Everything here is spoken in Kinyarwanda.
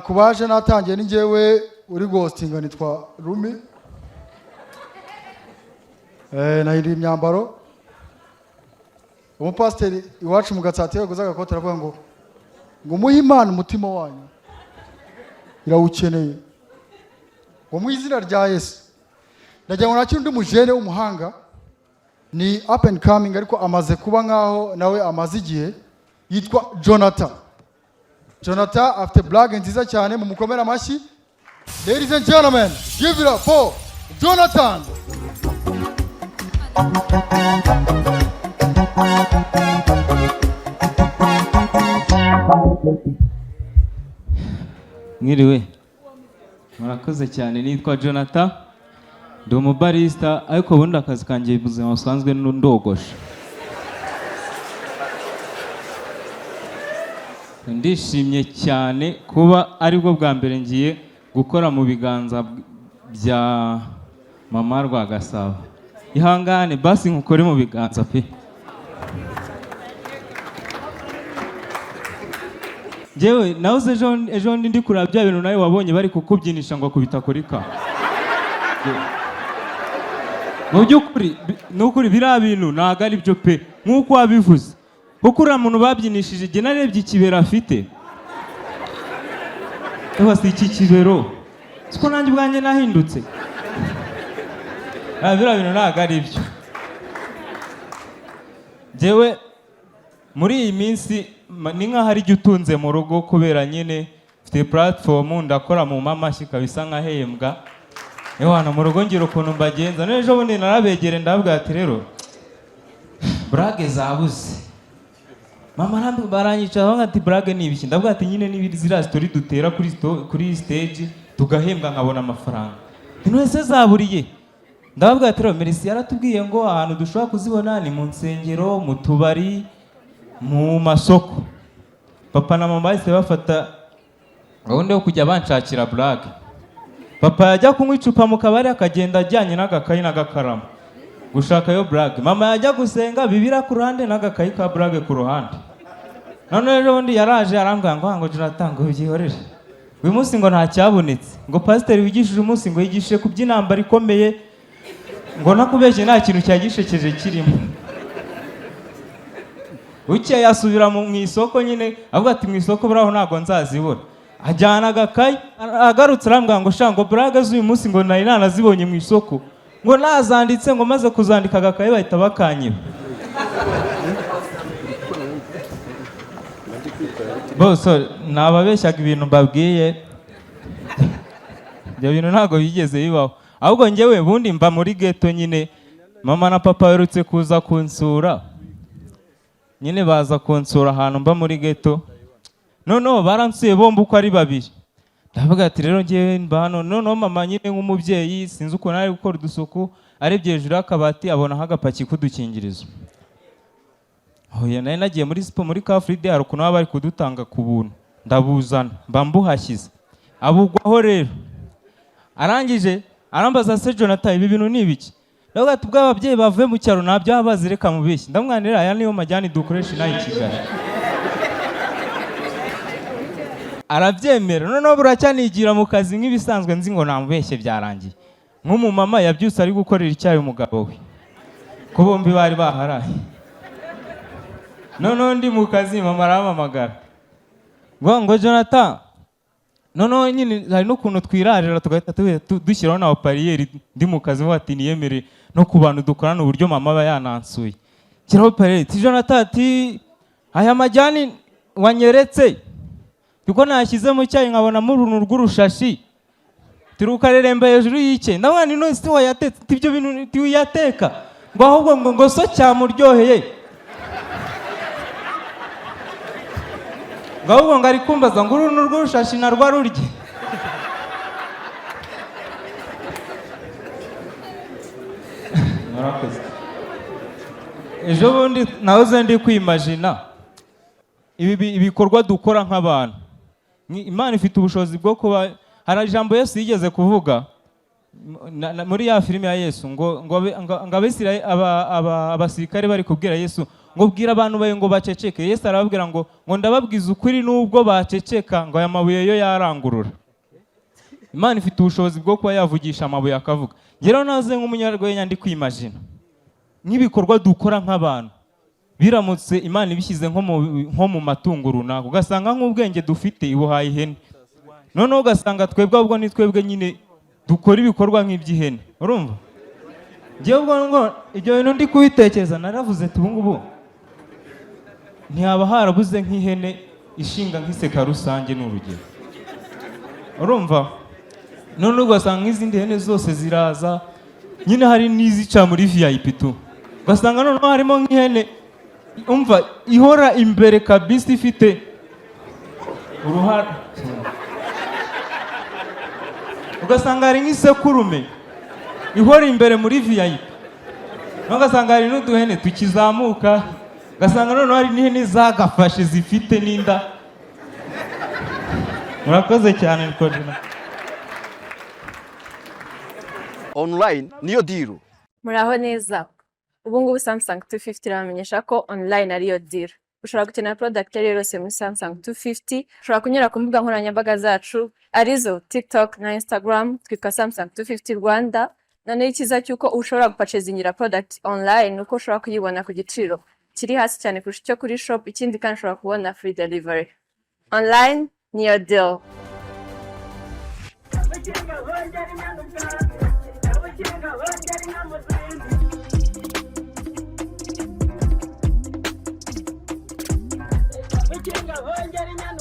kubaje natangiye ni njyewe uri ghostinga nitwa Rumi. Nahiriye imyambaro. Umupasiteri iwacu mu Gatsata yaguze agakoti aravuga ngo muhe Imana umutima wanyu irawukeneye. Ngo mu izina rya Yesu. Ndagira ngo nakiri undi mujene w'umuhanga ni up and coming ariko amaze kuba nkaho nawe amaze igihe yitwa Jonathan. Jonathan afite blague nziza cyane mu mukomera amashyi. Ladies and gentlemen, give it up for Jonathan. Mwiriwe. Murakoze cyane, nitwa Jonathan. Ndi umubarista ariko ubundi akazi kanjye buzima busanzwe ndogosha. Ndishimye cyane kuba aribwo bwa mbere ngiye gukora mu biganza bya Mama Rwagasabo. Ihangane basi nkukore mu biganza pe. Jewe nauze ejo ndi kurabya ibintu nawe wabonye bari kukubyinisha ngo kubitakorika. Mu byukuri nukuri bira bintu naga ari byo pe nkuko wabivuze. Kuko ura muntu babyinishije je narebye ikibero afite. Si iki kibero. Siko nanjye bwanjye nahindutse. Bira bintu naga ari byo. Jewe muri iyi minsi ni nka hari utunze mu rugo kubera nyine mfite platform ndakora mu mamashyi kabisa nkahembwa. Ewana mu rugo ngira ukuntu mbagenza n'ejo bundi narabegere ndabwira ati rero brage zabuze. Mama nambi baranyicaho ngati brage ni ibiki ndabwira ati nyine ni zira story dutera kuri stage tugahembwa nkabona amafaranga. None se zaburiye ndabwira ati rero Mercy yaratubwiye ngo ahantu dushobora kuzibona ni mu nsengero mu tubari mu masoko. Papa na mama bahise bafata gahunda yo kujya banshakira brage. Papa yajya kunywa icupa mu kabari akagenda ajyanye n'agakayi n'agakaramu gushaka yo brage. Mama yajya gusenga bibira ku ruhande n'agakayi ka brage ku ruhande. None rero undi yaraje arambwira ngo Jonathan ngo byihorere. Uyu munsi ngo nta cyabonetse. Ngo pasiteri wigishije umunsi ngo yigishe ku by'intambara ikomeye. Ngo nakubeshye nta kintu cyagishekeje kirimo. Uke yasubira mu isoko nyine avuga ati mu isoko buraho ntago nzazibura. Ajyana agakayi agarutse arambwira ngo shango brage z'uyu munsi ngo nari nanazibonye mu isoko. Ngo nazanditse ngo maze kuzandika agakayi bahita bakanyiba. Boso nababeshyaga ibintu mbabwiye. Ibyo bintu ntago bigeze bibaho. Ahubwo njyewe bundi mba muri ghetto nyine mama na papa barutse kuza kunsura. Nyine baza kunsura ahantu mba muri ghetto. Noneho baransuye bombi uko ari babiri. Ndavuga ati rero ngiye mba hano noneho mama nyine nk'umubyeyi sinzi uko nari gukora udusuku arebye hejuru y'akabati abona hagapaki kudukingirizo. Hoya nari nagiye muri Spo muri Car Free Day ukuntu bari kudutanga ku buntu. Ndabuzana mba mbuhashyize. Abugwaho rero. Arangije arambaza se Jonathan ibi bintu ni ibiki? Ndavuga ati bw'ababyeyi bavuye mu cyaro nabyo abazireka mu bishyi. Ndamwanira aya niyo majyani dukoresha nayi Kigali. Arabyemera noneho buracyanigira mu kazi nk'ibisanzwe nzi ngo namubeshye byarangiye. Nk'umumama yabyutse ari gukorera icyayi umugabo we. Ko bombi bari baharaye. Noneho ndi mu kazi mama aramamagara. Ngo Jonathan noneho nyine hari n'ukuntu twirarira tugahita dushyiraho na pariyeri ndi mu kazi bati niyemere no ku bantu dukorana uburyo mama aba yanansuye. Kiraho pariyeri ti Jonathan ati aya majyani wanyeretse Yuko nashyize mu cyayi nkabona mu runtu rw'urushashi. Tirukareremba hejuru y'ike. Ndabona ino isi wayatetse ibyo bintu tuyateka. Ngo ahubwo ngo so cyamuryoheye. Ngo ahubwo ngari kumbaza ngo uruntu rw'urushashi narwa rurye. Murakoze. Ejo bundi nahoze ndi kwimagina ibikorwa dukora nk'abantu. Imana ifite ubushobozi bwo kuba hari ijambo Yesu yigeze kuvuga muri ya filime ya Yesu ngo abasirikare bari kubwira Yesu ngo bwira abantu bayo ngo baceceke. Yesu arababwira ngo ndababwiza ukuri nubwo baceceka ngo aya mabuye yo yarangurura. Imana ifite ubushobozi bwo kuba yavugisha amabuye akavuga. Rero naze nk'umunyarwenya ndi kwimagine nk'ibikorwa dukora nk'abantu biramutse Imana ibishyize nko mu matungo runaka, ugasanga nk'ubwenge dufite ibuhaye ihene, noneho ugasanga twebwe ahubwo ni twebwe nyine dukora ibikorwa nk'iby'ihene. Urumva? Njyewe ubwo ibyo bintu ndi kubitekereza naravuze ati ubungubu ntihaba harabuze nk'ihene ishinga nk'iseka rusange n'urugero. Urumva? None ugasanga nk'izindi hene zose ziraza nyine hari n'izica muri VIP tu, ugasanga noneho harimo nk'ihene umva ihora imbere kabisa ifite uruhara, ugasanga hari nk'isekurume ihora imbere muri VIP, ugasanga hari n'uduhene tukizamuka, ugasanga noneho hari n'ihene zagafashe zifite n'inda. Murakoze cyane Nikodina. Online niyo deal. Muraho neza. Ubu ngubu Samsung 250 iramenyesha ko online ariyo deal. Ushobora gukenera product yose muri Samsung 250. Ushobora kunyura ku mbuga nkoranyambaga zacu arizo TikTok na Instagram, twitwa Samsung 250 Rwanda. None ikiza cyuko ushobora gupurchasingira product online uko ushobora kuyibona ku giciro kiri hasi cyane kurusha icyo kuri shop. Ikindi kandi ushobora kubona free delivery. Online niyo deal. Venga,